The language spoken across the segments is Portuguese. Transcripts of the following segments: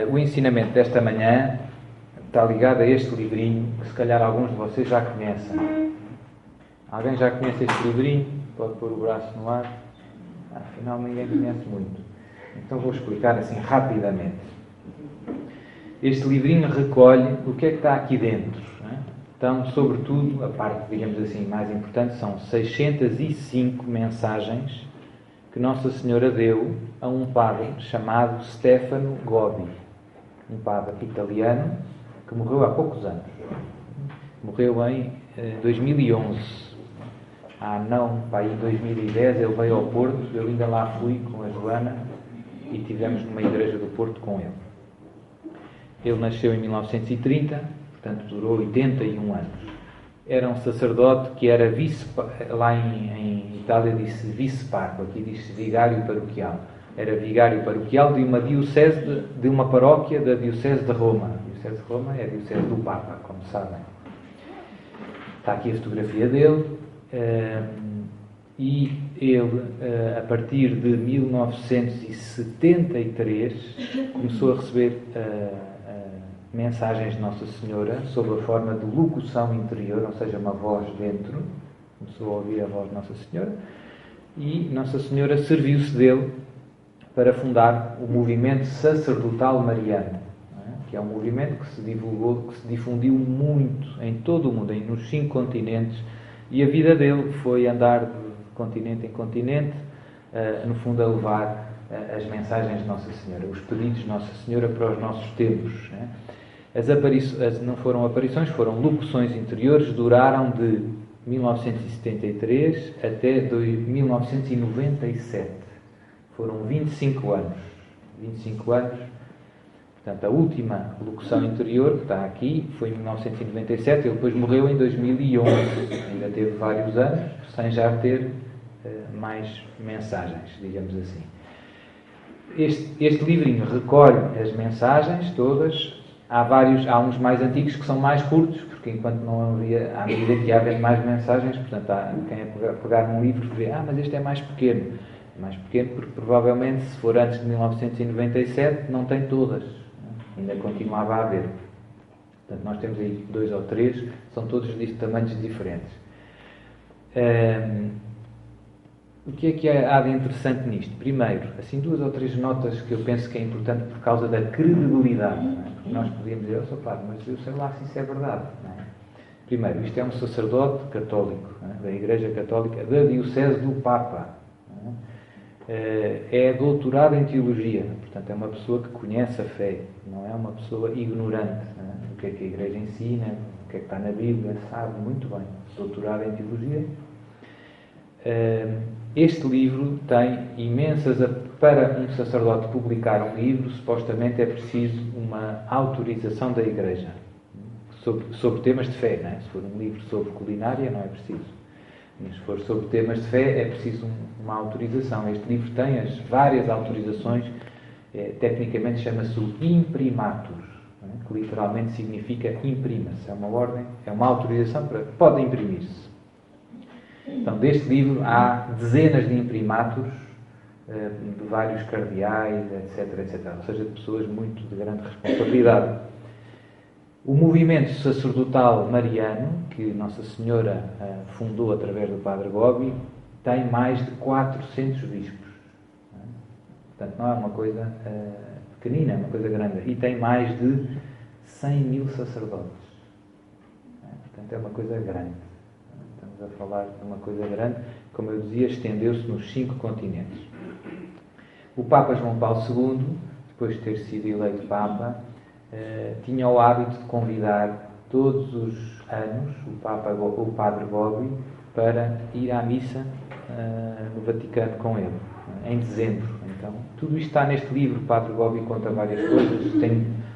O ensinamento desta manhã está ligado a este livrinho que se calhar alguns de vocês já conhecem. Alguém já conhece este livrinho? Pode pôr o braço no ar. Afinal, ninguém conhece muito. Então vou explicar assim rapidamente. Este livrinho recolhe o que é que está aqui dentro. Né? Então, sobretudo, a parte, digamos assim, mais importante são 605 mensagens que Nossa Senhora deu a um padre chamado Stefano Gobbi, um padre italiano que morreu há poucos anos. Morreu em 2011. Em 2010 ele veio ao Porto, eu ainda lá fui com a Joana e estivemos numa igreja do Porto com ele. Ele nasceu em 1930, portanto durou 81 anos. Era um sacerdote que era lá em Itália disse vice-parco, aqui diz vigário paroquial. Era vigário paroquial de uma diocese, de uma paróquia da diocese de Roma. A diocese de Roma é a diocese do Papa, como sabem. Está aqui a fotografia dele. E ele, a partir de 1973, começou a receber mensagens de Nossa Senhora sob a forma de locução interior, ou seja, uma voz dentro. Começou a ouvir a voz de Nossa Senhora e Nossa Senhora serviu-se dele para fundar o movimento sacerdotal mariano, que é um movimento que se divulgou, que se difundiu muito em todo o mundo, nos 5 continentes, e a vida dele foi andar de continente em continente, no fundo a levar as mensagens de Nossa Senhora, os pedidos de Nossa Senhora para os nossos tempos. Não foram aparições, foram locuções interiores, duraram de 1973 até 1997. Foram 25 anos. 25 anos. Portanto, a última locução interior, que está aqui, foi em 1997. Ele depois morreu em 2011. Ainda teve vários anos, sem já ter mais mensagens, digamos assim. Este livrinho recolhe as mensagens todas. Há uns mais antigos que são mais curtos, porque enquanto não havia, à medida que ia havendo mais mensagens, portanto, quem pegar num livro vê, mas este é mais pequeno. É mais pequeno porque provavelmente, se for antes de 1997, não tem todas. Ainda continuava a haver. Portanto, nós temos aí 2 ou 3, são todos de tamanhos diferentes. O que há de interessante nisto? Primeiro, assim 2 ou 3 notas que eu penso que é importante por causa da credibilidade. Não é? Porque nós podíamos dizer, padre, mas eu sei lá se isso é verdade. Não é? Primeiro, isto é um sacerdote católico, não é? Da Igreja Católica, da diocese do Papa. Não é? É doutorado em teologia, portanto é uma pessoa que conhece a fé, não é uma pessoa ignorante. Não é? O que é que a Igreja ensina, o que é que está na Bíblia, sabe muito bem. Doutorado em teologia. Este livro tem imensas... Para um sacerdote publicar um livro, supostamente é preciso uma autorização da Igreja sobre temas de fé. Não é? Se for um livro sobre culinária, não é preciso. Mas se for sobre temas de fé, é preciso uma autorização. Este livro tem as várias autorizações, tecnicamente chama-se o imprimatur, não é? Que literalmente significa imprima-se. É uma ordem, é uma autorização para... Pode imprimir-se. Então, deste livro há dezenas de imprimaturs de vários cardeais, etc, etc. Ou seja, de pessoas muito de grande responsabilidade. O movimento sacerdotal mariano, que Nossa Senhora fundou através do Padre Gobbi, tem mais de 400 bispos. Portanto, não é uma coisa pequenina, é uma coisa grande. E tem mais de 100 mil sacerdotes. Portanto, é uma coisa grande. Estamos a falar de uma coisa grande, como eu dizia, estendeu-se nos 5 continentes. O Papa João Paulo II, depois de ter sido eleito Papa, tinha o hábito de convidar todos os anos o Padre Gobbi para ir à missa no Vaticano com ele, em dezembro. Então, tudo isto está neste livro. O Padre Gobbi conta várias coisas,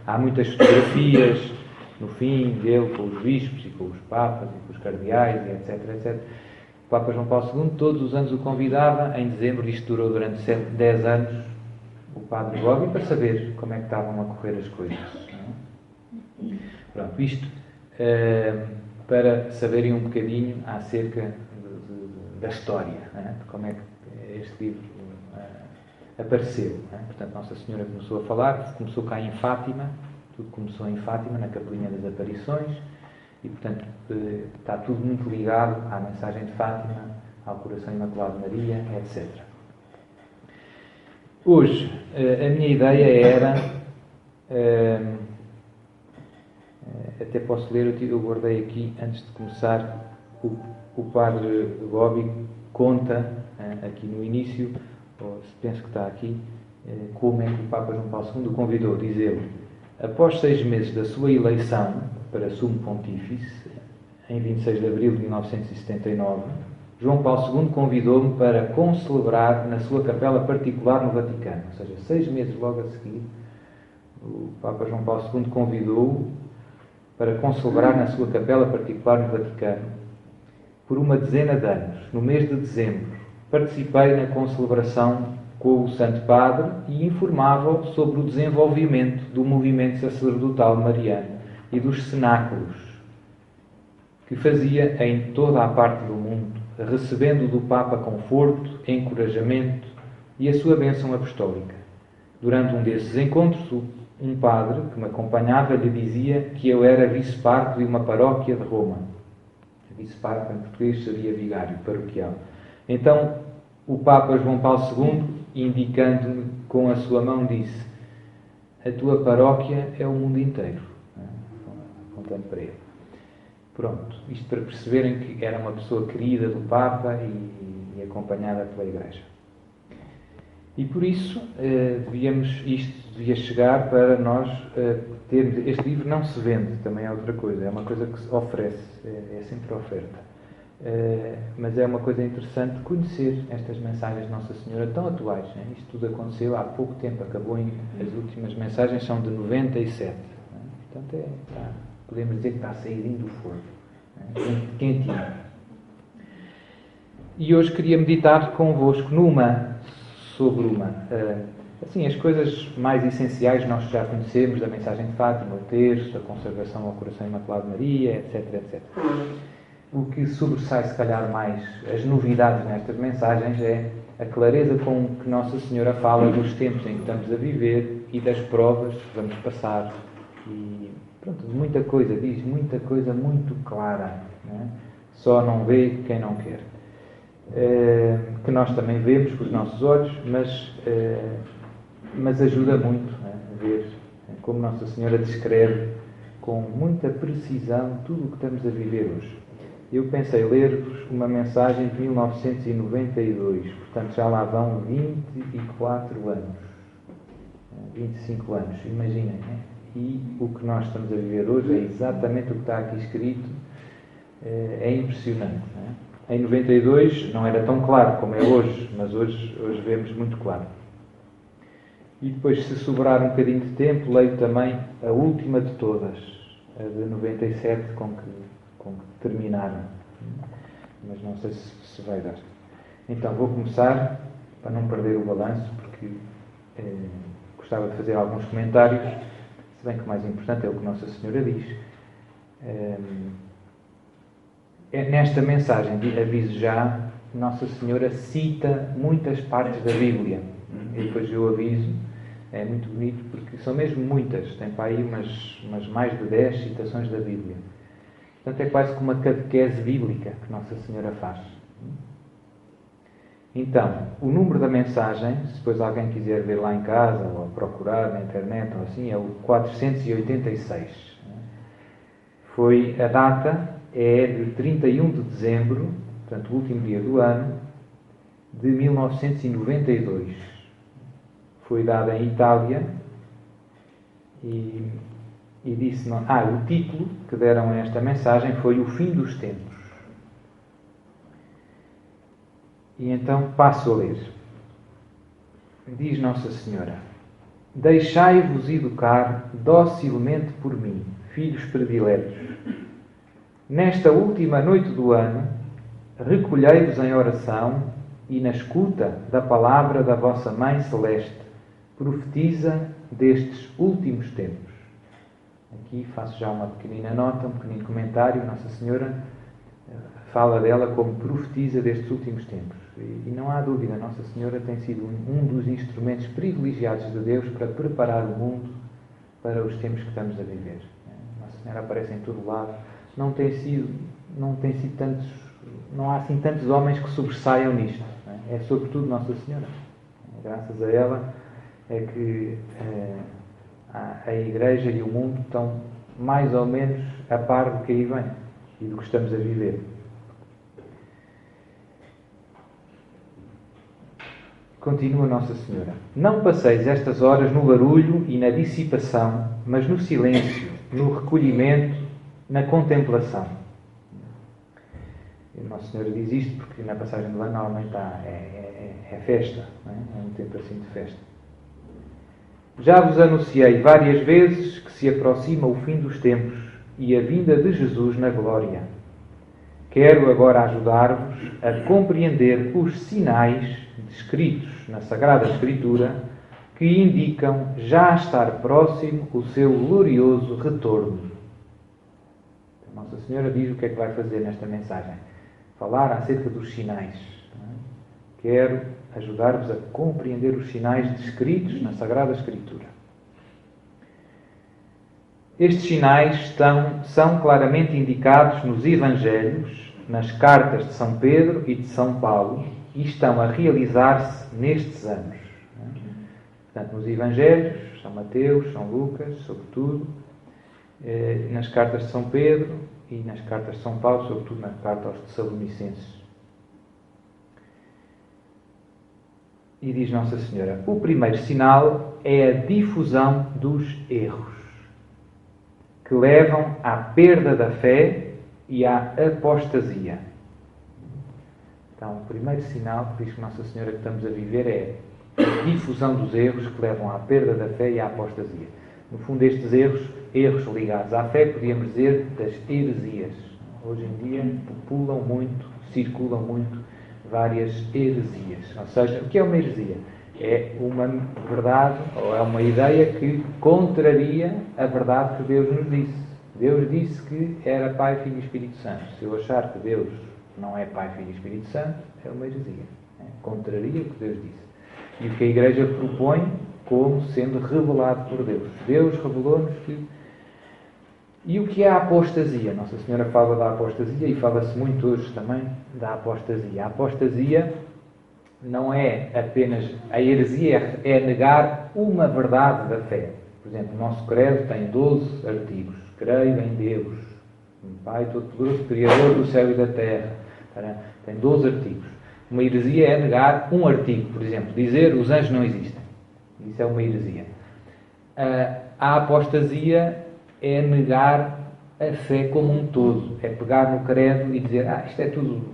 há muitas fotografias no fim dele com os bispos e com os papas e com os cardeais, etc, etc. O Papa João Paulo II todos os anos o convidava, em dezembro, isto durou durante 10 anos, o Padre Gobbi, para saber como é que estavam a correr as coisas. Pronto, isto para saberem um bocadinho acerca da história, de como é que este livro apareceu. Não é? Portanto, Nossa Senhora começou a falar, começou cá em Fátima, tudo começou em Fátima, na Capelinha das Aparições, e, portanto, está tudo muito ligado à mensagem de Fátima, ao Coração Imaculado de Maria, etc. Hoje, a minha ideia era, até posso ler, eu guardei aqui, antes de começar, o Padre Gobi conta, aqui no início, ou penso que está aqui, como é que o Papa João Paulo II o convidou, diz ele: após 6 meses da sua eleição para Sumo Pontífice, em 26 de abril de 1979, João Paulo II convidou-me para concelebrar na sua capela particular no Vaticano. Ou seja, 6 meses logo a seguir, o Papa João Paulo II convidou-o para concelebrar na sua capela particular no Vaticano por uma dezena de anos. No mês de dezembro, participei na concelebração com o Santo Padre e informava-o sobre o desenvolvimento do movimento sacerdotal mariano e dos cenáculos que fazia em toda a parte do mundo, recebendo do Papa conforto, encorajamento e a sua bênção apostólica. Durante um desses encontros, um padre que me acompanhava lhe dizia que eu era vice-parco de uma paróquia de Roma. Vice-parco em português seria vigário paroquial. Então, o Papa João Paulo II, indicando-me com a sua mão, disse: a tua paróquia é o mundo inteiro. Apontando para ele. Pronto, isto para perceberem que era uma pessoa querida do Papa e acompanhada pela Igreja. E por isso, isto devia chegar para nós termos... Este livro não se vende, também é outra coisa, é uma coisa que se oferece, é sempre oferta. Mas é uma coisa interessante conhecer estas mensagens de Nossa Senhora tão atuais. Né? Isto tudo aconteceu há pouco tempo, as últimas mensagens são de 97. Né? Portanto, podemos dizer que está a sair do forno, né? Quentinho. E hoje queria meditar convosco sobre assim, as coisas mais essenciais nós já conhecemos, da mensagem de Fátima, o terço, a consagração ao Coração Imaculado de Maria, etc, etc. O que sobressai, se calhar, mais as novidades nestas mensagens é a clareza com que Nossa Senhora fala dos tempos em que estamos a viver e das provas que vamos passar. E, pronto, muita coisa, diz muita coisa muito clara, né? Só não vê quem não quer. Que nós também vemos com os nossos olhos, mas ajuda muito, né, a ver como Nossa Senhora descreve com muita precisão tudo o que estamos a viver hoje. Eu pensei ler-vos uma mensagem de 1992, portanto já lá vão 24 anos, 25 anos, imaginem, né? E o que nós estamos a viver hoje é exatamente o que está aqui escrito, é impressionante, né? Em 92 não era tão claro como é hoje, mas hoje vemos muito claro. E depois, se sobrar um bocadinho de tempo, leio também a última de todas, a de 97, com que terminaram. Mas não sei se vai dar. Então, vou começar, para não perder o balanço, porque gostava de fazer alguns comentários, se bem que o mais importante é o que Nossa Senhora diz. Nesta mensagem, aviso já, Nossa Senhora cita muitas partes da Bíblia. E depois eu aviso, é muito bonito, porque são mesmo muitas. Tem para aí umas mais de 10 citações da Bíblia. Portanto, é quase como uma catequese bíblica que Nossa Senhora faz. Então, o número da mensagem, se depois alguém quiser ver lá em casa, ou procurar na internet, ou assim, é o 486. A data é de 31 de dezembro, portanto, o último dia do ano, de 1992. Foi dada em Itália e disse... o título que deram a esta mensagem foi O Fim dos Tempos. E então passo a ler. Diz Nossa Senhora: deixai-vos educar docilmente por mim, filhos prediletos. Nesta última noite do ano, recolhei-vos em oração e na escuta da palavra da vossa Mãe Celeste, profetiza destes últimos tempos. Aqui faço já uma pequenina nota, um pequenino comentário. Nossa Senhora fala dela como profetiza destes últimos tempos. E não há dúvida, Nossa Senhora tem sido um dos instrumentos privilegiados de Deus para preparar o mundo para os tempos que estamos a viver. Nossa Senhora aparece em todo lado. Não há assim tantos homens que sobressaiam nisto. É sobretudo Nossa Senhora. Graças a ela é que a Igreja e o mundo estão mais ou menos a par do que aí vem e do que estamos a viver. Continua Nossa Senhora. Não passeis estas horas no barulho e na dissipação, mas no silêncio, no recolhimento, na contemplação. E Nossa Senhora diz isto porque na passagem do ano normalmente é festa, não é? É um tempo assim de festa. Já vos anunciei várias vezes que se aproxima o fim dos tempos e a vinda de Jesus na glória. Quero agora ajudar-vos a compreender os sinais descritos na Sagrada Escritura que indicam já estar próximo o seu glorioso retorno. Nossa Senhora diz o que é que vai fazer nesta mensagem. Falar acerca dos sinais. Quero ajudar-vos a compreender os sinais descritos na Sagrada Escritura. Estes sinais são claramente indicados nos Evangelhos, nas cartas de São Pedro e de São Paulo, e estão a realizar-se nestes anos. Portanto, nos Evangelhos, São Mateus, São Lucas, sobretudo, nas cartas de São Pedro e nas cartas de São Paulo, sobretudo na carta aos Tessalonicenses. E diz Nossa Senhora, o primeiro sinal é a difusão dos erros, que levam à perda da fé e à apostasia. Então, o primeiro sinal que diz Nossa Senhora que estamos a viver é a difusão dos erros que levam à perda da fé e à apostasia. No fundo, estes erros ligados à fé, podíamos dizer, das heresias. Hoje em dia populam muito, circulam muito várias heresias. Ou seja, o que é uma heresia? É uma verdade, ou é uma ideia que contraria a verdade que Deus nos disse. Deus disse que era Pai, Filho e Espírito Santo. Se eu achar que Deus não é Pai, Filho e Espírito Santo, é uma heresia. Contraria o que Deus disse. E o que a Igreja propõe como sendo revelado por Deus. Deus revelou-nos que... E o que é a apostasia? Nossa Senhora fala da apostasia e fala-se muito hoje também da apostasia. A apostasia não é apenas... A heresia é negar uma verdade da fé. Por exemplo, o nosso credo tem 12 artigos. Creio em Deus, Pai Todo-Poderoso, Criador do céu e da terra. Tem 12 artigos. Uma heresia é negar um artigo, por exemplo, dizer os anjos não existem. Isso é uma heresia. A apostasia é negar a fé como um todo. É pegar no credo e dizer, isto é tudo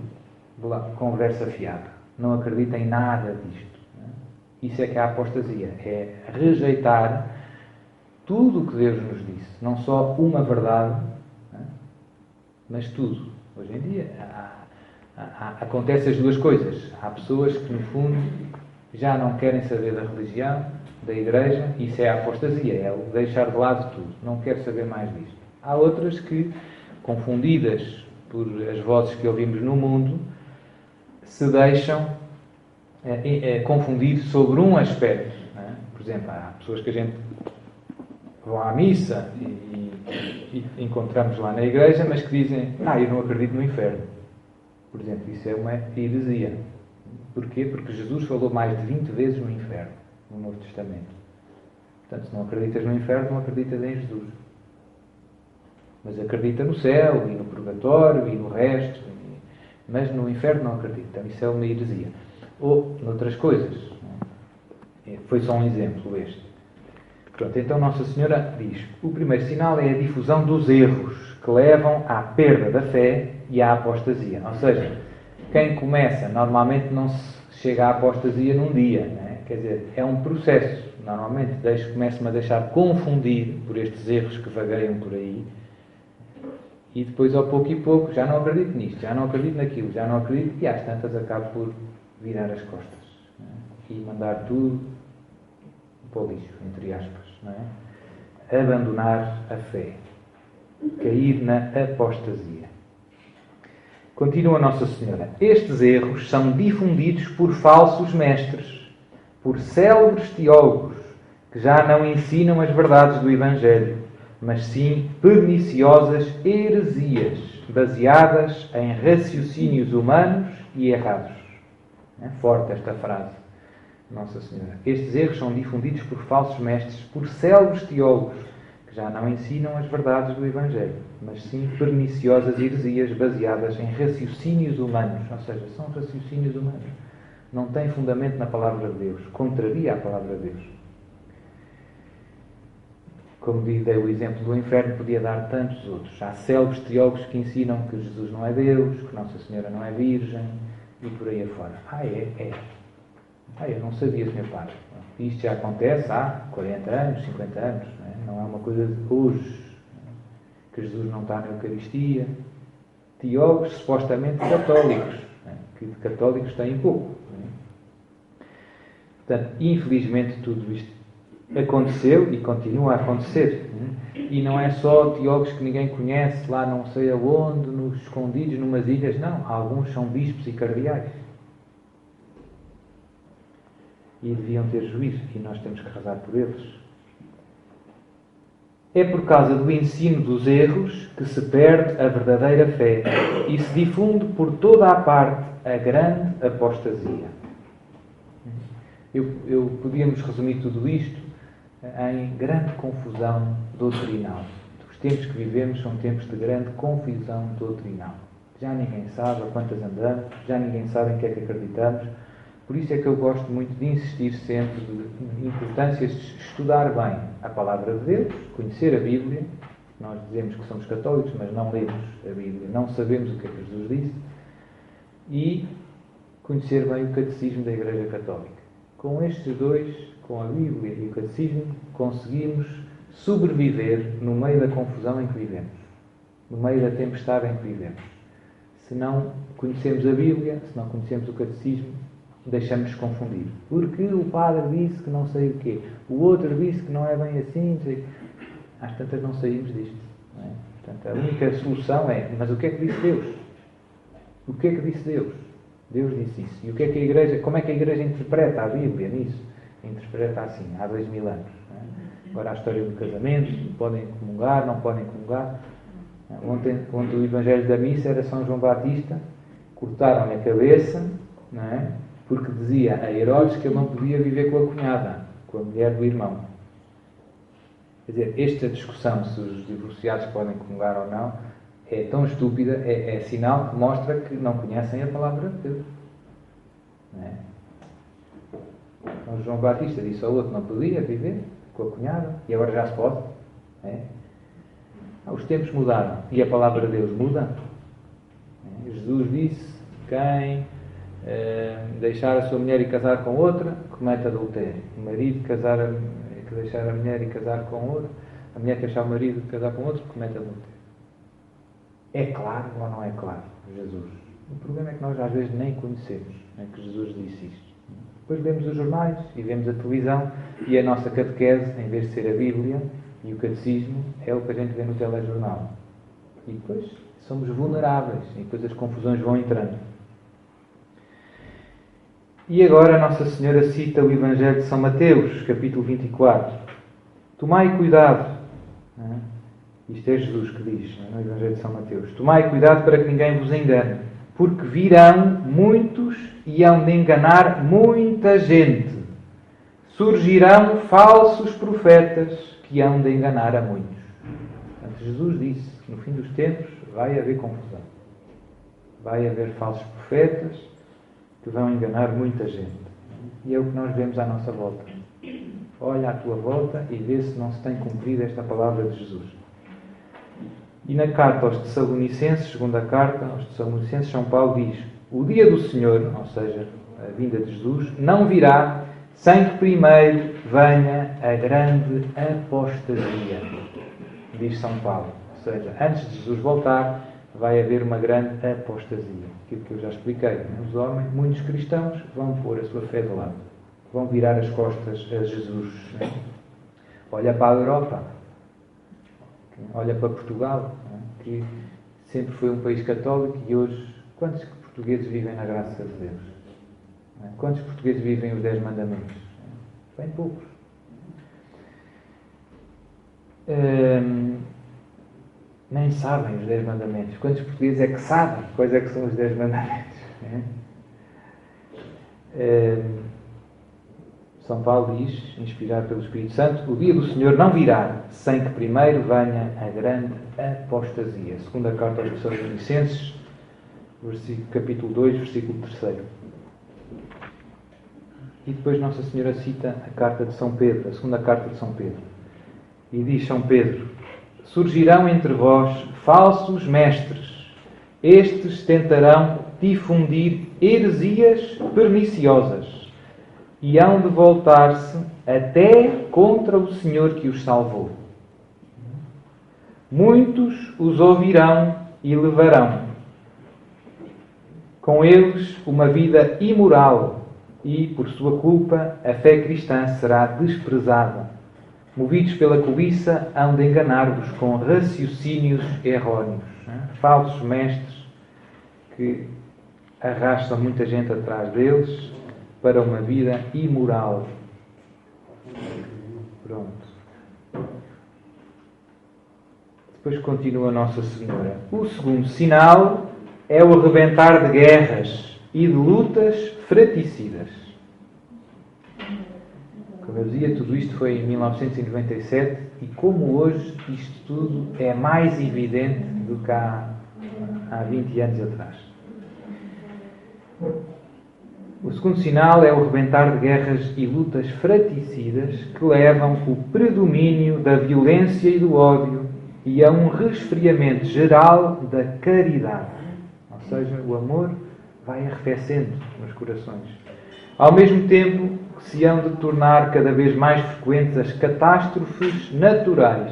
conversa fiada. Não acredito em nada disto. Isso é que é a apostasia. É rejeitar tudo o que Deus nos disse. Não só uma verdade, mas tudo. Hoje em dia acontecem as duas coisas. Há pessoas que, no fundo, já não querem saber da religião, da Igreja. Isso é a apostasia. É o deixar de lado tudo. Não quero saber mais disto. Há outras que, confundidas por as vozes que ouvimos no mundo, se deixam confundir sobre um aspecto. Por exemplo, há pessoas que a gente vão à missa e encontramos lá na igreja, mas que dizem, eu não acredito no inferno. Por exemplo, isso é uma heresia. Porquê? Porque Jesus falou mais de 20 vezes no inferno, no Novo Testamento. Portanto, se não acreditas no inferno, não acreditas em Jesus. Mas acredita no céu, e no purgatório, e no resto. Mas no inferno não acredita. Então, isso é uma heresia. Ou noutras coisas. Foi só um exemplo este. Pronto, então Nossa Senhora diz, o primeiro sinal é a difusão dos erros que levam à perda da fé e à apostasia. Ou seja, quem começa, normalmente não se chega à apostasia num dia. Quer dizer, é um processo. Normalmente começo-me a deixar confundir por estes erros que vagueiam por aí. E depois, ao pouco e pouco, já não acredito nisto, já não acredito naquilo, já não acredito, e às tantas acabo por virar as costas. E mandar tudo para o lixo, entre aspas. Abandonar a fé. Cair na apostasia. Continua Nossa Senhora. Estes erros são difundidos por falsos mestres, por célebres teólogos, que já não ensinam as verdades do Evangelho, mas sim perniciosas heresias, baseadas em raciocínios humanos e errados. É forte esta frase, Nossa Senhora. Estes erros são difundidos por falsos mestres, por célebres teólogos, que já não ensinam as verdades do Evangelho, mas sim perniciosas heresias baseadas em raciocínios humanos. Ou seja, são raciocínios humanos. Não têm fundamento na Palavra de Deus. Contraria a Palavra de Deus. Como dei o exemplo do inferno, podia dar tantos outros. Há célebres teólogos que ensinam que Jesus não é Deus, que Nossa Senhora não é Virgem, e por aí afora. Eu não sabia, Sr. Padre. Isto já acontece há 40 anos, 50 anos. Não é uma coisa de hoje, que Jesus não está na Eucaristia. Teólogos supostamente católicos, que de católicos têm pouco. Portanto, infelizmente tudo isto aconteceu e continua a acontecer. E não é só teólogos que ninguém conhece, lá não sei aonde, nos escondidos, numas ilhas. Não, alguns são bispos e cardeais. E deviam ter juízo, e nós temos que rezar por eles. É por causa do ensino dos erros que se perde a verdadeira fé e se difunde por toda a parte a grande apostasia. Podíamos resumir tudo isto em grande confusão doutrinal. Os tempos que vivemos são tempos de grande confusão doutrinal. Já ninguém sabe a quantas andamos, já ninguém sabe em que é que acreditamos. Por isso é que eu gosto muito de insistir sempre na importância de estudar bem a Palavra de Deus, conhecer a Bíblia. Nós dizemos que somos católicos, mas não lemos a Bíblia, não sabemos o que é que Jesus disse. E conhecer bem o Catecismo da Igreja Católica. Com estes dois, com a Bíblia e o Catecismo, conseguimos sobreviver no meio da confusão em que vivemos, no meio da tempestade em que vivemos. Se não conhecemos a Bíblia, se não conhecemos o Catecismo, deixamos-nos confundir. Porque o padre disse que não sei o quê, o outro disse que não é bem assim, sei. Às tantas não saímos disto. Não é? Portanto, a única solução é, mas o que é que disse Deus? O que é que disse Deus? Deus disse isso. E o que é que a Igreja, como é que a Igreja interpreta a Bíblia nisso? Interpreta assim, há 2000 anos. Não é? Agora a história do casamento, podem comungar, não podem comungar. Ontem o Evangelho da Missa era São João Batista, cortaram-lhe a cabeça, não é? Porque dizia a Herodes que ele não podia viver com a cunhada, com a mulher do irmão. Quer dizer, esta discussão se os divorciados podem comungar ou não é tão estúpida, é sinal que mostra que não conhecem a Palavra de Deus. Não é? Então João Batista disse ao outro que não podia viver com a cunhada e agora já se pode. Não é? Os tempos mudaram e a Palavra de Deus muda. Jesus disse: quem deixar a sua mulher e casar com outra, comete adultério. O marido que deixar a mulher e casar com outra, a mulher que deixar o marido e casar com outro, comete adultério. É claro ou não é claro, Jesus? O problema é que nós às vezes nem conhecemos que Jesus disse isto. Depois vemos os jornais e vemos a televisão e a nossa catequese, em vez de ser a Bíblia e o catecismo, é o que a gente vê no telejornal. E depois somos vulneráveis e depois as confusões vão entrando. E agora Nossa Senhora cita o Evangelho de São Mateus, capítulo 24. Tomai cuidado. Isto é Jesus que diz no Evangelho de São Mateus. Tomai cuidado para que ninguém vos engane, porque virão muitos e hão de enganar muita gente. Surgirão falsos profetas que hão de enganar a muitos. Portanto, Jesus disse que no fim dos tempos vai haver confusão. Vai haver falsos profetas que vão enganar muita gente. E é o que nós vemos à nossa volta. Olha à tua volta e vê se não se tem cumprido esta palavra de Jesus. E na carta aos Tessalonicenses, segunda carta aos Tessalonicenses, São Paulo diz: o dia do Senhor, ou seja, a vinda de Jesus, não virá sem que primeiro venha a grande apostasia, diz São Paulo. Ou seja, antes de Jesus voltar, vai haver uma grande apostasia. Aquilo que eu já expliquei. Os homens, muitos cristãos, vão pôr a sua fé de lado. Vão virar as costas a Jesus. Olha para a Europa. Olha para Portugal, que sempre foi um país católico e hoje Quantos portugueses vivem na graça de Deus? Quantos portugueses vivem os 10 mandamentos? Bem poucos. Nem sabem os 10 mandamentos. Quantos portugueses é que sabem quais é que são os 10 mandamentos? São Paulo diz, inspirado pelo Espírito Santo, o dia do Senhor não virá sem que primeiro venha a grande apostasia. Segunda carta aos Tessalonicenses, capítulo 2, versículo 3. E depois Nossa Senhora cita a carta de São Pedro, a segunda carta de São Pedro. E diz São Pedro: surgirão entre vós falsos mestres. Estes tentarão difundir heresias perniciosas e hão de voltar-se até contra o Senhor que os salvou. Muitos os ouvirão e levarão com eles uma vida imoral e, por sua culpa, a fé cristã será desprezada. Movidos pela cobiça, hão de enganar-vos com raciocínios erróneos. Falsos mestres que arrastam muita gente atrás deles para uma vida imoral. Pronto. Depois continua Nossa Senhora. O segundo sinal é o arrebentar de guerras e de lutas fraticidas. Como eu dizia, tudo isto foi em 1997 e como hoje isto tudo é mais evidente do que há 20 anos atrás. O segundo sinal é o arrebentar de guerras e lutas fraticidas que levam o predomínio da violência e do ódio e a um resfriamento geral da caridade. Ou seja, o amor vai arrefecendo nos corações. Ao mesmo tempo que se hão de tornar cada vez mais frequentes as catástrofes naturais,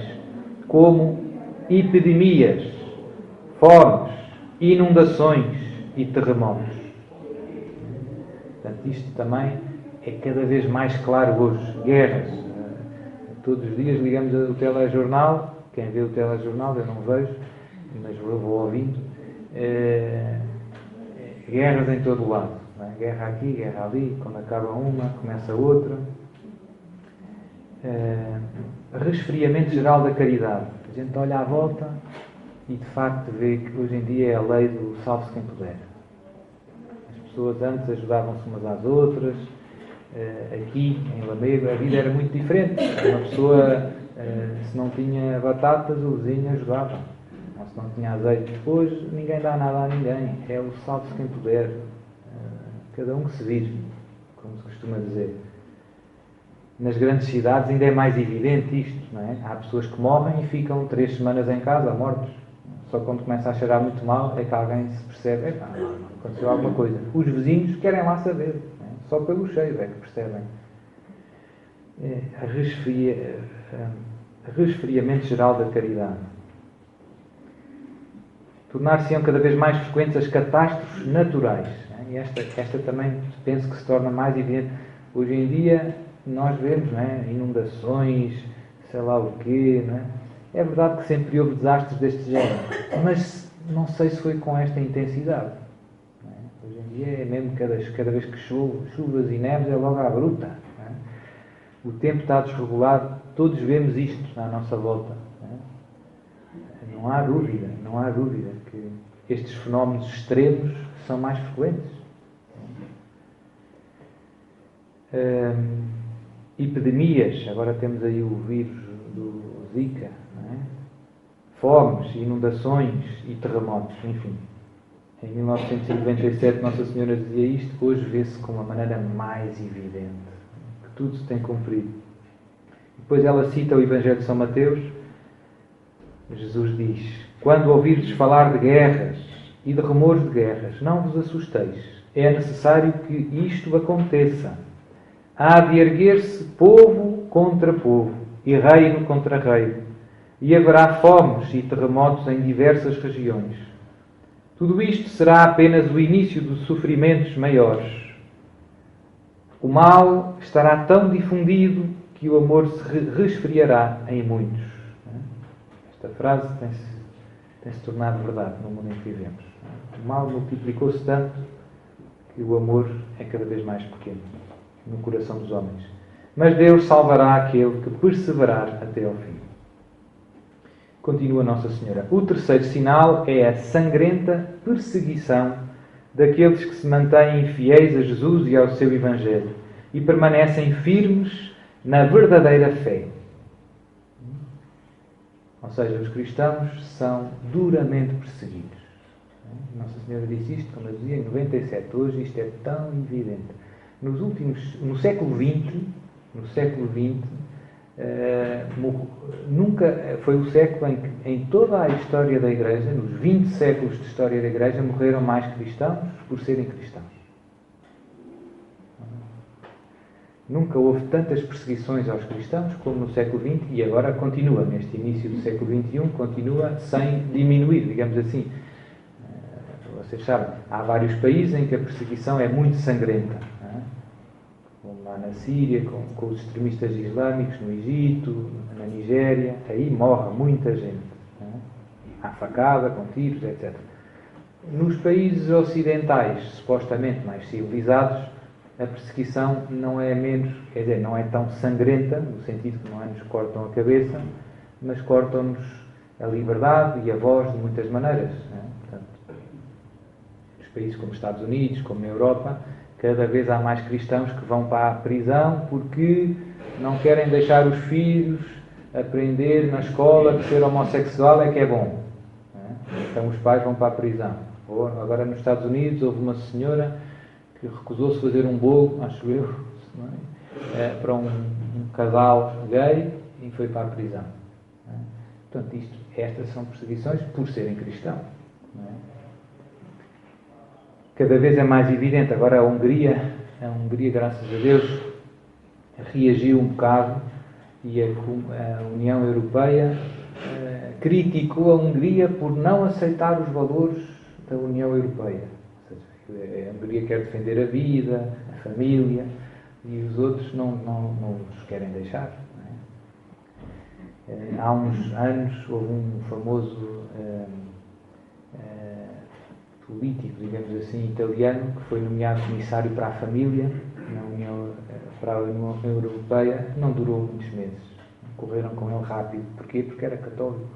como epidemias, fomes, inundações e terremotos. Portanto, isto também é cada vez mais claro hoje. Guerras. Todos os dias ligamos o telejornal. Quem vê o telejornal, eu não vejo, mas vou ouvindo. Guerras em todo o lado. Não é? Guerra aqui, guerra ali. Quando acaba uma, começa outra. Resfriamento geral da caridade. A gente olha à volta e, de facto, vê que hoje em dia é a lei do salve-se quem puder. As pessoas antes ajudavam-se umas às outras. Aqui, em Lamego, a vida era muito diferente. Uma pessoa, se não tinha batatas, o vizinho ajudava. Ou se não tinha azeite. Hoje, ninguém dá nada a ninguém. É o salve-se quem puder. Cada um que se vire, como se costuma dizer. Nas grandes cidades ainda é mais evidente isto, não é? Há pessoas que morrem e ficam 3 semanas em casa, mortos. Só quando começa a cheirar muito mal é que alguém se percebe, aconteceu alguma coisa. Os vizinhos querem lá saber, não é? Só pelo cheiro é que percebem. Resfriamento geral da caridade. Tornar-se-ão cada vez mais frequentes as catástrofes naturais. E esta também penso que se torna mais evidente. Hoje em dia nós vemos, não é? Inundações, sei lá o quê. Não é? É verdade que sempre houve desastres deste género, mas não sei se foi com esta intensidade. Não é? Hoje em dia é mesmo cada vez que chuvas e neves é logo à bruta. Não é? O tempo está desregulado, todos vemos isto à nossa volta. Não há dúvida que estes fenómenos extremos são mais frequentes. Epidemias, agora temos aí o vírus do Zika, não é? Fomes, inundações e terremotos, enfim. Em 1997 Nossa Senhora dizia isto, hoje vê-se com uma maneira mais evidente, que tudo se tem cumprido. Depois ela cita o Evangelho de São Mateus. Jesus diz: quando ouvirdes falar de guerras e de rumores de guerras, não vos assusteis. É necessário que isto aconteça. Há de erguer-se povo contra povo e reino contra reino, e haverá fomes e terremotos em diversas regiões. Tudo isto será apenas o início dos sofrimentos maiores. O mal estará tão difundido que o amor se resfriará em muitos. Esta frase tem-se tornado verdade no mundo em que vivemos. O mal multiplicou-se tanto que o amor é cada vez mais pequeno no coração dos homens. Mas Deus salvará aquele que perseverar até ao fim. Continua Nossa Senhora. O terceiro sinal é a sangrenta perseguição daqueles que se mantêm fiéis a Jesus e ao seu Evangelho e permanecem firmes na verdadeira fé. Ou seja, os cristãos são duramente perseguidos. Nossa Senhora disse isto, como eu dizia, em 97. Hoje isto é tão evidente. No século XX, nunca foi o século em que, em toda a história da Igreja, nos 20 séculos de história da Igreja, morreram mais cristãos por serem cristãos. Nunca houve tantas perseguições aos cristãos como no século XX e agora continua, neste início do século XXI, continua sem diminuir, digamos assim. Vocês sabem, há vários países em que a perseguição é muito sangrenta. Como lá na Síria, com os extremistas islâmicos, no Egito, na Nigéria, aí morre muita gente. Há facada, com tiros, etc. Nos países ocidentais, supostamente mais civilizados, a perseguição não é menos, quer dizer, não é tão sangrenta, no sentido que não é nos cortam a cabeça, mas cortam-nos a liberdade e a voz de muitas maneiras. Portanto, nos países como os Estados Unidos, como na Europa, cada vez há mais cristãos que vão para a prisão porque não querem deixar os filhos aprender na escola que ser homossexual é que é bom. Então os pais vão para a prisão. Ou, agora nos Estados Unidos houve uma senhora que recusou-se fazer um bolo, acho eu, para um casal gay e foi para a prisão. Portanto, estas são perseguições por serem cristãos. Cada vez é mais evidente. Agora a Hungria, graças a Deus, reagiu um bocado e a União Europeia criticou a Hungria por não aceitar os valores da União Europeia. A Hungria quer defender a vida, a família, e os outros não os querem deixar. Há uns anos houve um famoso político, digamos assim, italiano, que foi nomeado comissário para a família para a União Europeia. Não durou muitos meses. Correram com ele rápido. Porquê? Porque era católico.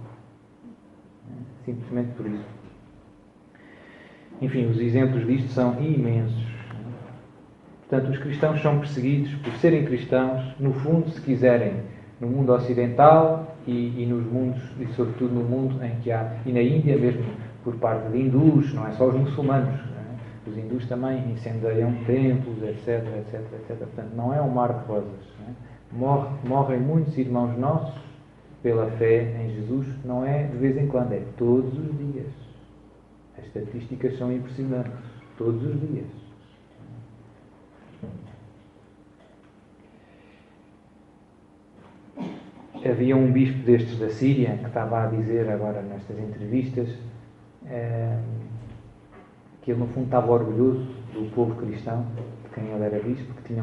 Simplesmente por isso. Enfim, os exemplos disto são imensos. Portanto, os cristãos são perseguidos por serem cristãos, no fundo, se quiserem, no mundo ocidental e nos mundos, e sobretudo no mundo em que há, e na Índia mesmo, por parte de hindus, não é só os muçulmanos. Os hindus também incendeiam templos, etc, etc, etc. Portanto, não é um mar de rosas. Morrem muitos irmãos nossos pela fé em Jesus, não é de vez em quando, é todos os dias. As estatísticas são impressionantes. Todos os dias. Havia um bispo destes da Síria que estava a dizer agora nestas entrevistas que ele no fundo estava orgulhoso do povo cristão, de quem ele era bispo, que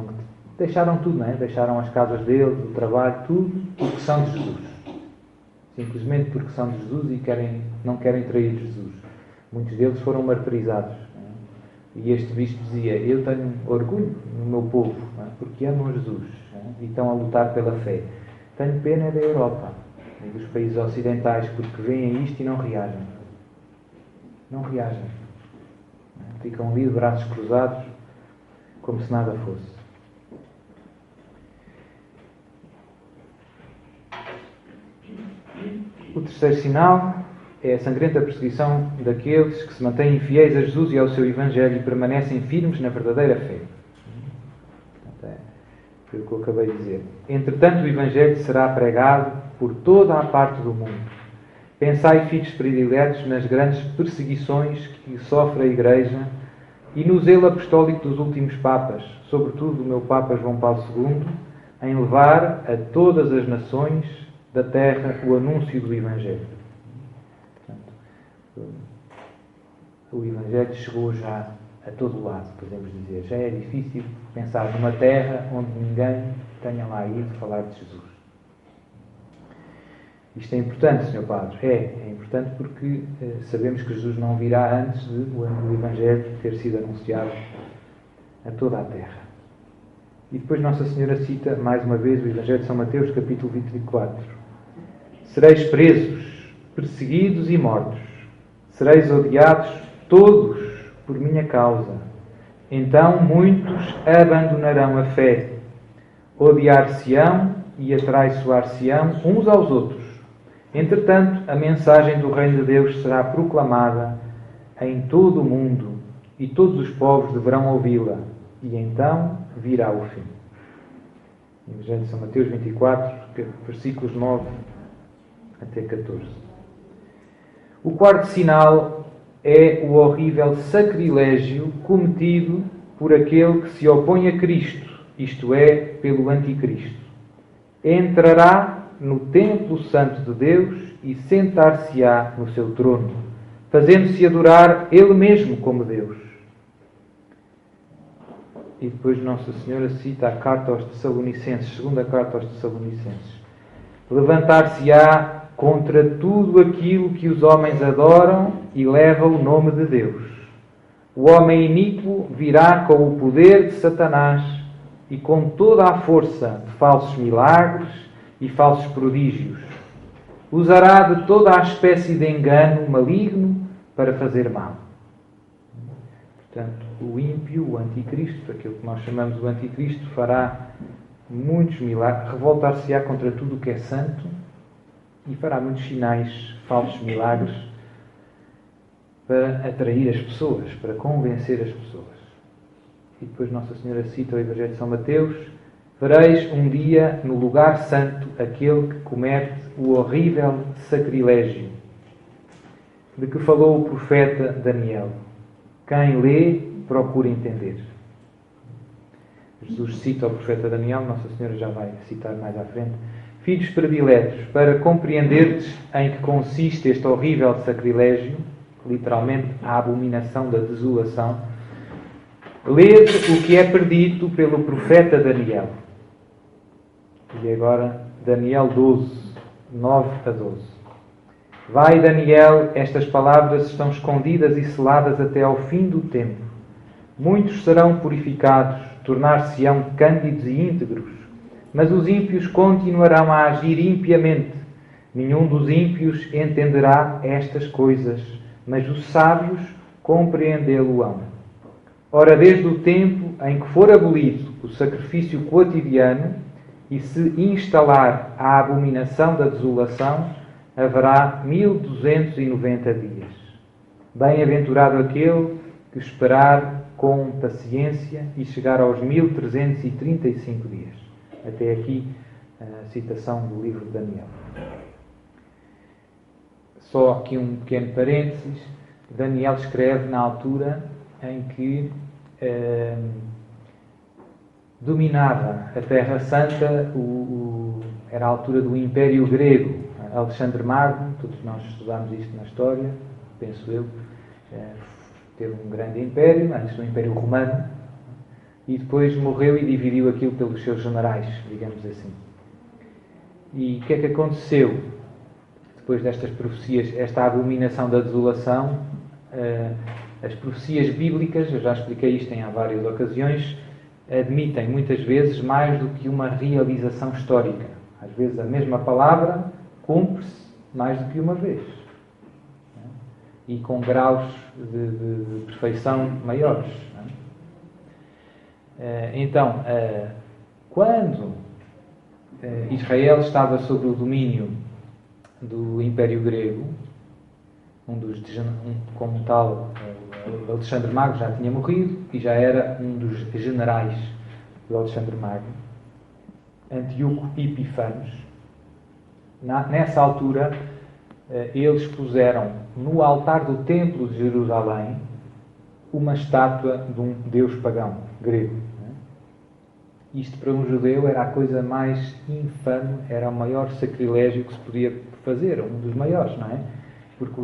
deixaram tudo, não é? Deixaram as casas deles, o trabalho, tudo, porque são de Jesus. Simplesmente porque são de Jesus e não querem trair Jesus. Muitos deles foram martirizados. E este bispo dizia: eu tenho orgulho no meu povo, porque amam Jesus e estão a lutar pela fé. Tenho pena da Europa e dos países ocidentais, porque veem isto e não reagem. Não reagem. Ficam ali de braços cruzados, como se nada fosse. O terceiro sinal é a sangrenta perseguição daqueles que se mantêm fiéis a Jesus e ao seu Evangelho e permanecem firmes na verdadeira fé. Foi o que eu acabei de dizer. Entretanto, o Evangelho será pregado por toda a parte do mundo. Pensai, filhos prediletos, nas grandes perseguições que sofre a Igreja e no zelo apostólico dos últimos Papas, sobretudo do meu Papa João Paulo II, em levar a todas as nações da terra o anúncio do Evangelho. Portanto, o Evangelho chegou já a todo lado, podemos dizer. Já é difícil pensar numa terra onde ninguém tenha lá ido falar de Jesus. Isto é importante, Sr. Padre? É importante porque sabemos que Jesus não virá antes de o Evangelho ter sido anunciado a toda a terra. E depois Nossa Senhora cita, mais uma vez, o Evangelho de São Mateus, capítulo 24. Sereis presos, perseguidos e mortos. Sereis odiados todos por minha causa. Então muitos abandonarão a fé. Odiar-se-ão e atraiçoar-se-ão uns aos outros. Entretanto, a mensagem do Reino de Deus será proclamada em todo o mundo e todos os povos deverão ouvi-la. E então virá o fim. Evangelho de São Mateus 24, versículos 9 até 14. O quarto sinal é o horrível sacrilégio cometido por aquele que se opõe a Cristo, isto é, pelo Anticristo. Entrará no templo santo de Deus e sentar-se-á no seu trono, fazendo-se adorar ele mesmo como Deus. E depois Nossa Senhora cita a carta aos Tessalonicenses, segunda carta aos Tessalonicenses. Levantar-se-á contra tudo aquilo que os homens adoram e leva o nome de Deus. O homem iníquo virá com o poder de Satanás e com toda a força de falsos milagres e falsos prodígios. Usará de toda a espécie de engano maligno para fazer mal. Portanto, o ímpio, o anticristo, aquilo que nós chamamos de anticristo, fará muitos milagres, revoltar-se-á contra tudo o que é santo e fará muitos sinais, falsos milagres, para atrair as pessoas, para convencer as pessoas. E depois Nossa Senhora cita o Evangelho de São Mateus: vereis um dia no lugar santo aquele que comete o horrível sacrilégio, de que falou o profeta Daniel. Quem lê, procura entender. Jesus cita o profeta Daniel, Nossa Senhora já vai citar mais à frente. Filhos prediletos, para compreenderdes em que consiste este horrível sacrilégio, literalmente a abominação da desolação, lede o que é predito pelo profeta Daniel. E agora, Daniel 12, 9 a 12. Vai, Daniel, estas palavras estão escondidas e seladas até ao fim do tempo. Muitos serão purificados, tornar-se-ão cândidos e íntegros, mas os ímpios continuarão a agir impiamente. Nenhum dos ímpios entenderá estas coisas, mas os sábios compreendê-lo-ão. Ora, desde o tempo em que for abolido o sacrifício quotidiano e se instalar a abominação da desolação, haverá 1290 dias. Bem-aventurado aquele que esperar com paciência e chegar aos 1335 dias. Até aqui a citação do livro de Daniel. Só aqui um pequeno parênteses. Daniel escreve na altura em que dominava a Terra Santa, era a altura do Império Grego. Alexandre Magno, todos nós estudámos isto na história, penso eu, teve um grande império, antes do Império Romano, e depois morreu e dividiu aquilo pelos seus generais, digamos assim. E o que é que aconteceu depois destas profecias, esta abominação da desolação? As profecias bíblicas, eu já expliquei isto em várias ocasiões, admitem muitas vezes mais do que uma realização histórica. Às vezes a mesma palavra cumpre-se mais do que uma vez. E com graus de perfeição maiores. Então, quando Israel estava sob o domínio do Império Grego, como tal, Alexandre Magno já tinha morrido e já era um dos generais de Alexandre Magno, Antíoco Epifanes. Nessa altura, eles puseram no altar do Templo de Jerusalém uma estátua de um deus pagão grego. Isto para um judeu era a coisa mais infame, era o maior sacrilégio que se podia fazer, um dos maiores, não é? Porque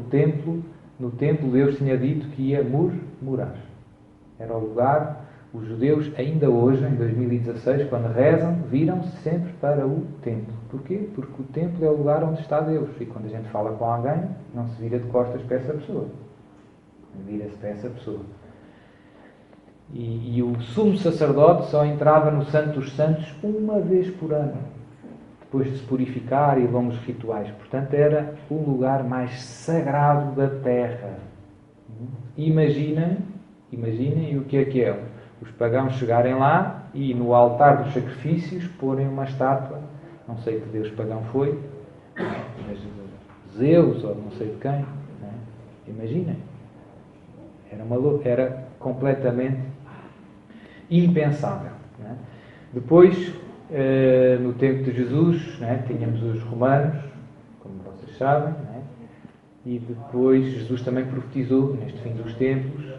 no templo Deus tinha dito que ia morar. Era o lugar Os judeus, ainda hoje, em 2016, quando rezam, viram-se sempre para o templo. Porquê? Porque o templo é o lugar onde está Deus. E quando a gente fala com alguém, não se vira de costas para essa pessoa. Vira-se para essa pessoa. E o sumo sacerdote só entrava no Santo dos Santos uma vez por ano, depois de se purificar e longos rituais. Portanto, era o lugar mais sagrado da terra. Imaginem o que é. Os pagãos chegarem lá e no altar dos sacrifícios porem uma estátua, não sei que deus pagão foi, mas Zeus ou não sei de quem. Não é? Imaginem. Era completamente impensável. Não é? Depois, no tempo de Jesus, não é? Tínhamos os romanos, como vocês sabem, não é? E depois Jesus também profetizou, neste fim dos tempos,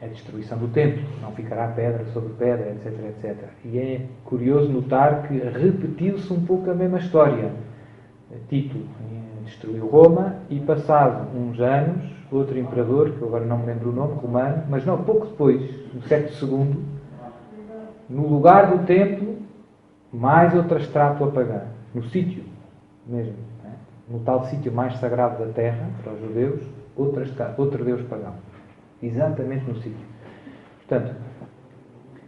a destruição do templo, não ficará pedra sobre pedra, etc, etc. E é curioso notar que repetiu-se um pouco a mesma história. Tito destruiu Roma e, passado uns anos, outro imperador, que eu agora não me lembro o nome, romano, mas não, pouco depois, no século II, no lugar do templo, mais outra estátua pagã, no sítio mesmo, né? No tal sítio mais sagrado da terra, para os judeus, outro deus pagão. Exatamente no sítio. Portanto,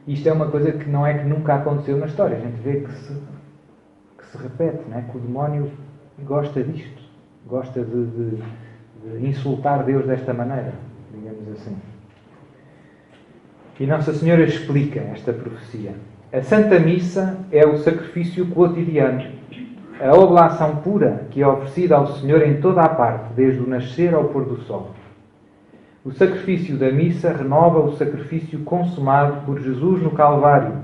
isto é uma coisa que não é que nunca aconteceu na história. A gente vê que se repete, não é? Que o demónio gosta disto. Gosta de insultar Deus desta maneira, digamos assim. E Nossa Senhora explica esta profecia. A Santa Missa é o sacrifício quotidiano, a oblação pura que é oferecida ao Senhor em toda a parte, desde o nascer ao pôr do sol. O sacrifício da missa renova o sacrifício consumado por Jesus no Calvário.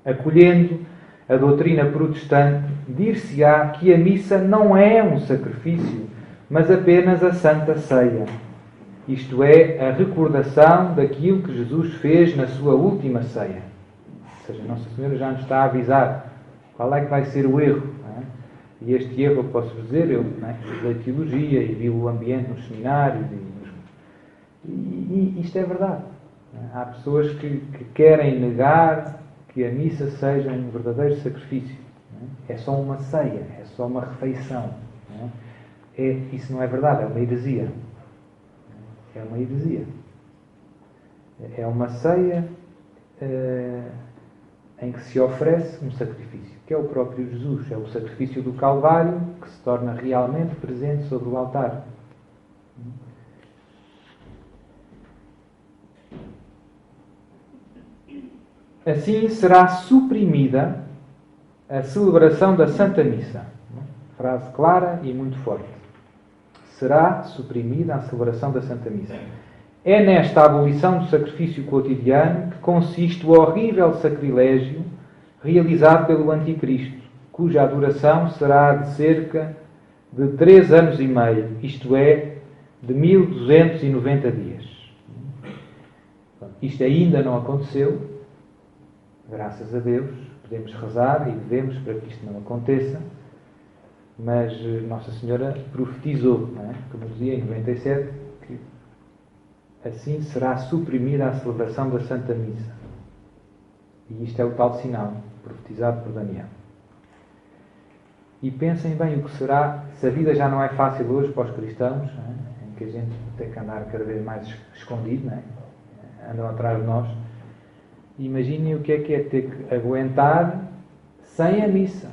Acolhendo a doutrina protestante, dir-se-á que a missa não é um sacrifício, mas apenas a Santa Ceia. Isto é, a recordação daquilo que Jesus fez na sua última ceia. Ou seja, Nossa Senhora já nos está a avisar qual é que vai ser o erro. Não é? E este erro, eu posso dizer, eu estudei teologia e vi o ambiente nos seminários e isto é verdade. Há pessoas que querem negar que a missa seja um verdadeiro sacrifício. É só uma ceia, é só uma refeição. Isso não é verdade, é uma heresia. É uma heresia. É uma ceia em que se oferece um sacrifício, que é o próprio Jesus. É o sacrifício do Calvário que se torna realmente presente sobre o altar. Assim será suprimida a celebração da Santa Missa. Frase clara e muito forte. Será suprimida a celebração da Santa Missa. É nesta abolição do sacrifício cotidiano que consiste o horrível sacrilégio realizado pelo Anticristo, cuja duração será de cerca de 3 anos e meio, isto é, de 1290 dias. Isto ainda não aconteceu. Graças a Deus, podemos rezar e devemos para que isto não aconteça, mas Nossa Senhora profetizou, não é? Como dizia em 97, que assim será suprimida a celebração da Santa Missa. E isto é o tal sinal profetizado por Daniel. E pensem bem o que será, se a vida já não é fácil hoje para os cristãos, não é? Em que a gente tem que andar cada vez mais escondido, não é? Andam atrás de nós. Imaginem o que é ter que aguentar sem a missa,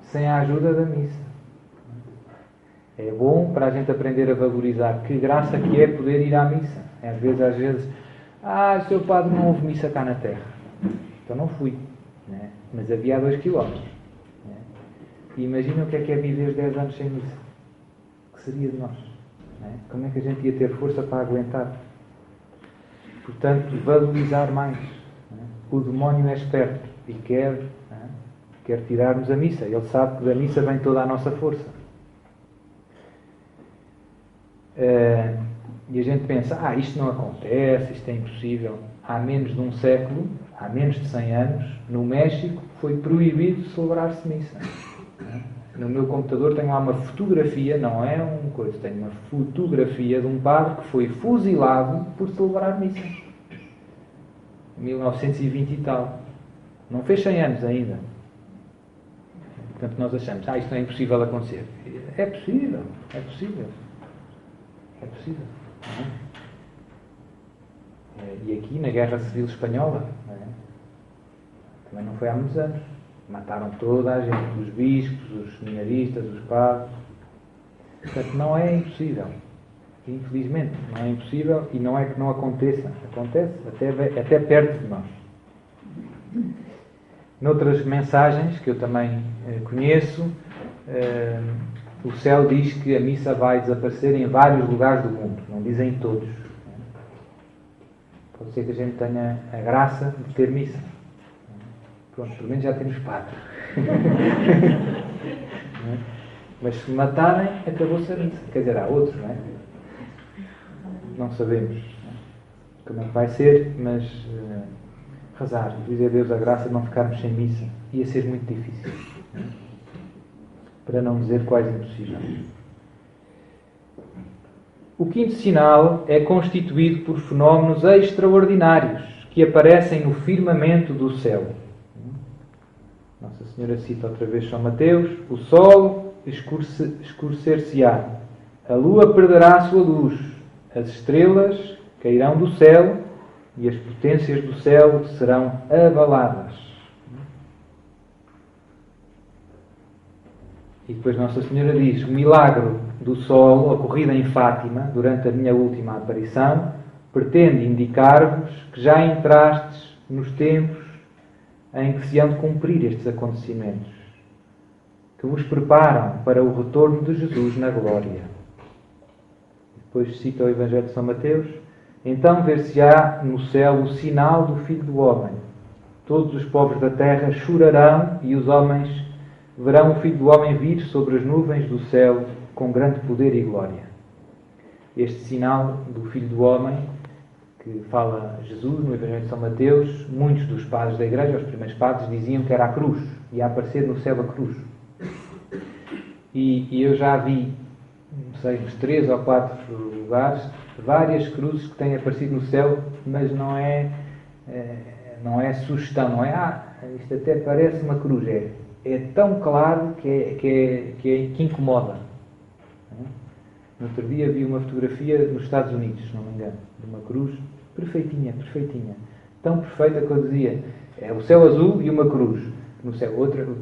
sem a ajuda da missa. É bom para a gente aprender a valorizar que graça que é poder ir à missa. Às vezes, seu padre, não houve missa cá na terra. Então não fui. Né? Mas havia a 2 quilómetros. Né? E imaginem o que é viver 10 anos sem missa. O que seria de nós? Né? Como é que a gente ia ter força para aguentar? Portanto, valorizar mais. O demónio é esperto e quer tirar-nos a missa. Ele sabe que da missa vem toda a nossa força. E a gente pensa, isto não acontece, isto é impossível. Há menos de um século, há menos de 100 anos, no México foi proibido celebrar-se missa. No meu computador tenho lá uma fotografia, não é uma coisa, tenho uma fotografia de um padre que foi fuzilado por celebrar missa. 1920 e tal. Não fez 100 anos ainda. Portanto, nós achamos, isto não é impossível acontecer. É possível, é possível. É possível. Não é? E aqui, na Guerra Civil Espanhola, não é? Também não foi há muitos anos. Mataram toda a gente, os bispos, os seminaristas, os padres. Portanto, não é impossível. Infelizmente, não é impossível e não é que não aconteça. Acontece até perto de nós. Noutras mensagens que eu também conheço, o céu diz que a missa vai desaparecer em vários lugares do mundo. Não dizem todos. Pode ser que a gente tenha a graça de ter missa. Pronto, pelo menos já temos padre. Mas se matarem, acabou-se a missa. Quer dizer, há outros, não é? Não sabemos como é que vai ser, mas rezar, pedir a Deus a graça de não ficarmos sem missa. Ia ser muito difícil. Para não dizer quase impossível. O quinto sinal é constituído por fenómenos extraordinários que aparecem no firmamento do céu. Nossa Senhora cita outra vez São Mateus: o sol escurecer-se-á, a lua perderá a sua luz, as estrelas cairão do céu e as potências do céu serão abaladas. E depois Nossa Senhora diz: o milagre do sol ocorrido em Fátima durante a minha última aparição pretende indicar-vos que já entrastes nos tempos em que se hão de cumprir estes acontecimentos, que vos preparam para o retorno de Jesus na glória. Depois cita o Evangelho de São Mateus: então ver-se-á no céu o sinal do Filho do Homem. Todos os povos da terra chorarão e os homens verão o Filho do Homem vir sobre as nuvens do céu com grande poder e glória. Este sinal do Filho do Homem, que fala Jesus no Evangelho de São Mateus, muitos dos padres da Igreja, os primeiros padres, diziam que era a cruz. Ia aparecer no céu a cruz. E eu já vi, não sei, uns 3 ou 4 lugares, várias cruzes que têm aparecido no céu, mas não é sugestão, não é, isto até parece uma cruz. É tão claro que incomoda. No outro dia vi uma fotografia nos Estados Unidos, se não me engano, de uma cruz perfeitinha, perfeitinha. Tão perfeita que eu dizia, é o céu azul e uma cruz no céu.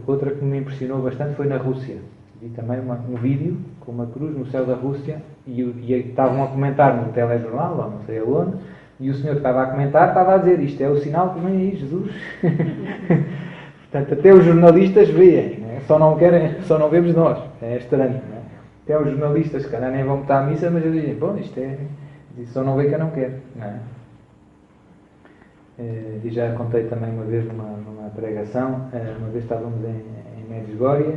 Outra que me impressionou bastante foi na Rússia. Vi também um vídeo com uma cruz no céu da Rússia e estavam a comentar no telejornal, ou não sei aonde, e o senhor que estava a comentar estava a dizer: isto é o sinal que vem aí, Jesus. Portanto, até os jornalistas veem, não é? Só não vemos nós. É estranho, não é? Até os jornalistas, se calhar nem vão botar a missa, mas eles dizem: bom, isto só não vê que eu não quero, não é? E já contei também uma vez numa pregação, uma vez estávamos em Medjugorje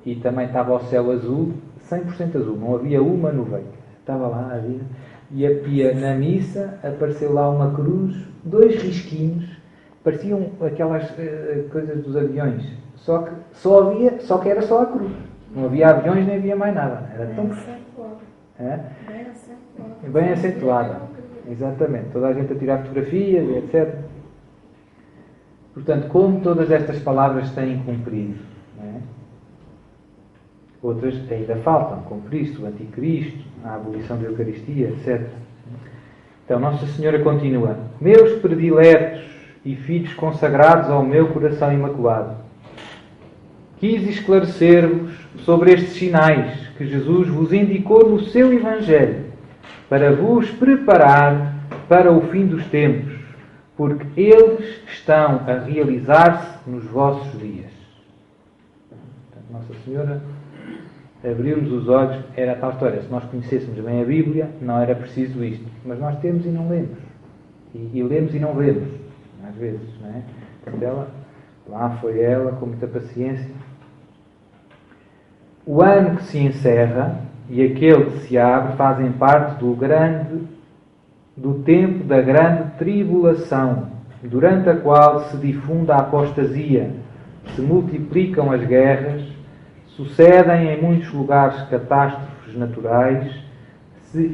e também estava o céu azul, 100% azul, não havia uma nuvem. Estava lá, havia, e na missa apareceu lá uma cruz, 2 risquinhos, pareciam aquelas coisas dos aviões, só que era só a cruz. Não havia aviões nem havia mais nada. Era tão bem acentuada. Exatamente. Toda a gente a tirar fotografias, etc. Portanto, como todas estas palavras têm cumprido, não é? Outras ainda faltam: com Cristo, o Anticristo, a abolição da Eucaristia, etc. Então, Nossa Senhora continua: meus prediletos e filhos consagrados ao meu coração imaculado, quis esclarecer-vos sobre estes sinais que Jesus vos indicou no seu Evangelho, para vos preparar para o fim dos tempos, porque eles estão a realizar-se nos vossos dias. Portanto, Nossa Senhora abriu-nos os olhos. Era a tal história: se nós conhecêssemos bem a Bíblia, não era preciso isto. Mas nós temos e não lemos. E lemos e não vemos, às vezes, não é? Portanto, lá foi ela, com muita paciência. O ano que se encerra e aquele que se abre fazem parte do tempo da grande tribulação, durante a qual se difunde a apostasia, se multiplicam as guerras, sucedem em muitos lugares catástrofes naturais, se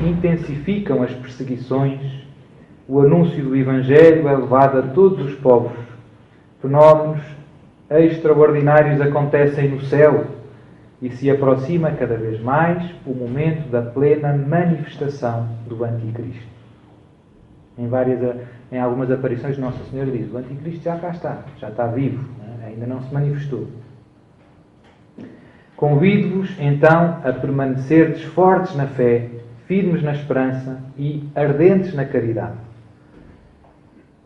intensificam as perseguições, o anúncio do Evangelho é levado a todos os povos. Fenómenos extraordinários acontecem no céu e se aproxima cada vez mais o momento da plena manifestação do Anticristo. Em algumas aparições, Nossa Senhora diz: o Anticristo já cá está, já está vivo, ainda não se manifestou. Convido-vos, então, a permanecerdes fortes na fé, firmes na esperança e ardentes na caridade.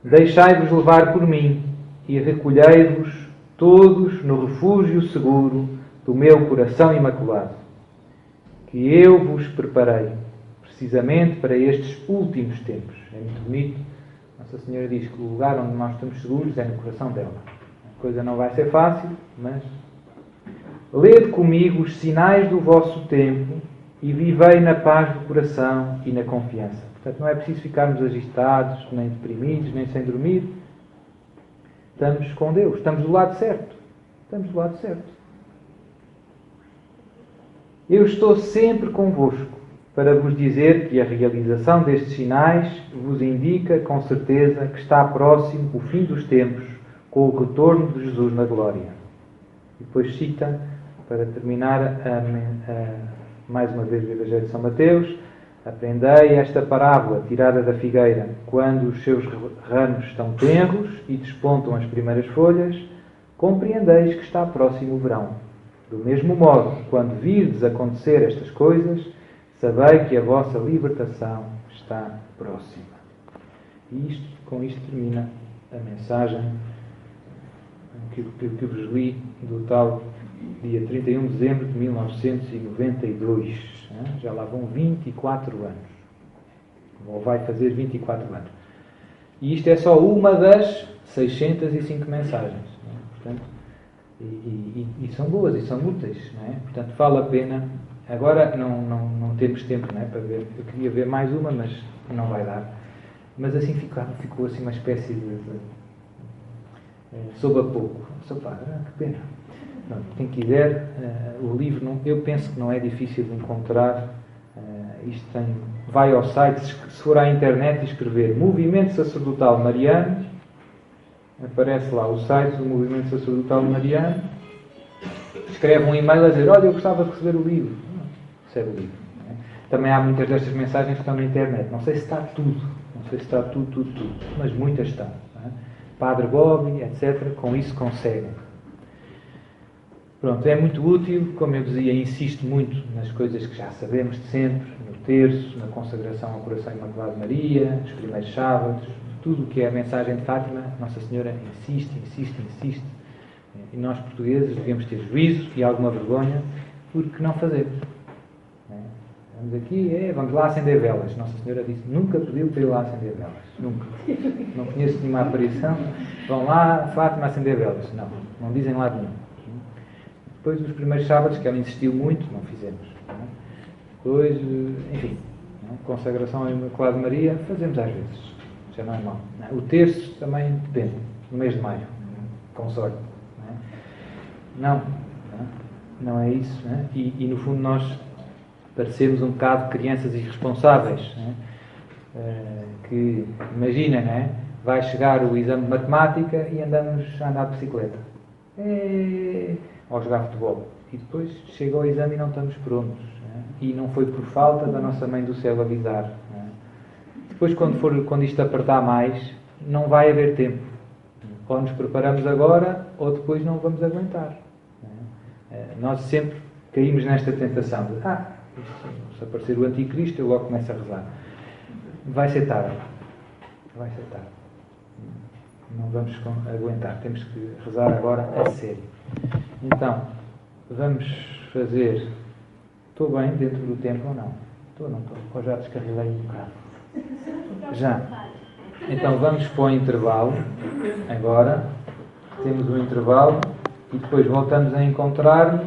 Deixai-vos levar por mim e recolhei-vos todos no refúgio seguro do meu coração imaculado, que eu vos preparei, precisamente para estes últimos tempos. É muito bonito. Nossa Senhora diz que o lugar onde nós estamos seguros é no coração dela. A coisa não vai ser fácil, mas lede comigo os sinais do vosso tempo e vivei na paz do coração e na confiança. Portanto, não é preciso ficarmos agitados, nem deprimidos, nem sem dormir. Estamos com Deus, estamos do lado certo. Estamos do lado certo. Eu estou sempre convosco para vos dizer que a realização destes sinais vos indica com certeza que está próximo o fim dos tempos com o retorno de Jesus na glória. E depois cita, para terminar, mais uma vez o Evangelho de São Mateus: aprendei esta parábola tirada da figueira. Quando os seus ramos estão tenros e despontam as primeiras folhas, compreendeis que está próximo o verão. Do mesmo modo, quando virdes acontecer estas coisas, sabei que a vossa libertação está próxima. E com isto termina a mensagem que vos li do tal dia 31 de dezembro de 1992. Já lá vão 24 anos. Ou vai fazer 24 anos. E isto é só uma das 605 mensagens. Portanto, e são boas e são úteis. Não é? Portanto, vale a pena. Agora não temos tempo, não é, para ver. Eu queria ver mais uma, mas não vai dar. Mas assim ficou assim uma espécie de soube a pouco. Que pena. Pronto, quem quiser, o livro, eu penso que não é difícil de encontrar. Vai ao site, se for à internet e escrever Movimento Sacerdotal Mariano, aparece lá o site do Movimento Sacerdotal Mariano, escreve um e-mail a dizer: olha, eu gostava de receber o livro. Recebe o livro. Não é? Também há muitas destas mensagens que estão na internet. Não sei se está tudo. Não sei se está tudo. Mas muitas estão. Não é? Padre Bob, etc. Com isso conseguem. Pronto, é muito útil. Como eu dizia, insisto muito nas coisas que já sabemos de sempre. No terço, na consagração ao Coração Imaculado de Maria, nos primeiros sábados. Tudo o que é a mensagem de Fátima, Nossa Senhora insiste. E nós, portugueses, devemos ter juízo e alguma vergonha porque não fazemos. Vamos aqui, vamos lá acender velas. Nossa Senhora disse: nunca pediu para ir lá acender velas. Nunca. Não conheço nenhuma aparição. Vão lá, Fátima, acender velas. Não dizem lá nenhum. Depois, os primeiros sábados, que ela insistiu muito, não fizemos. Depois, enfim, consagração ao Imaculado de Maria, fazemos às vezes. Já não é mau. O terço também depende. No mês de maio. Com sorte. Não é isso. E no fundo nós parecemos um bocado crianças irresponsáveis. Que, imagina, vai chegar o exame de matemática e andamos a andar de bicicleta. Ou jogar futebol. E depois chega ao exame e não estamos prontos. E não foi por falta da nossa Mãe do Céu avisar. Depois, quando isto apertar mais, não vai haver tempo. Ou nos preparamos agora, ou depois não vamos aguentar. Nós sempre caímos nesta tentação de se aparecer o Anticristo, eu logo começo a rezar. Vai ser tarde. Não vamos aguentar. Temos que rezar agora a sério. Então, vamos fazer... Estou bem dentro do tempo ou não? Estou ou não estou? Ou já descarrilei um bocado? Já. Então vamos para o intervalo. Agora temos um intervalo e depois voltamos a encontrar-nos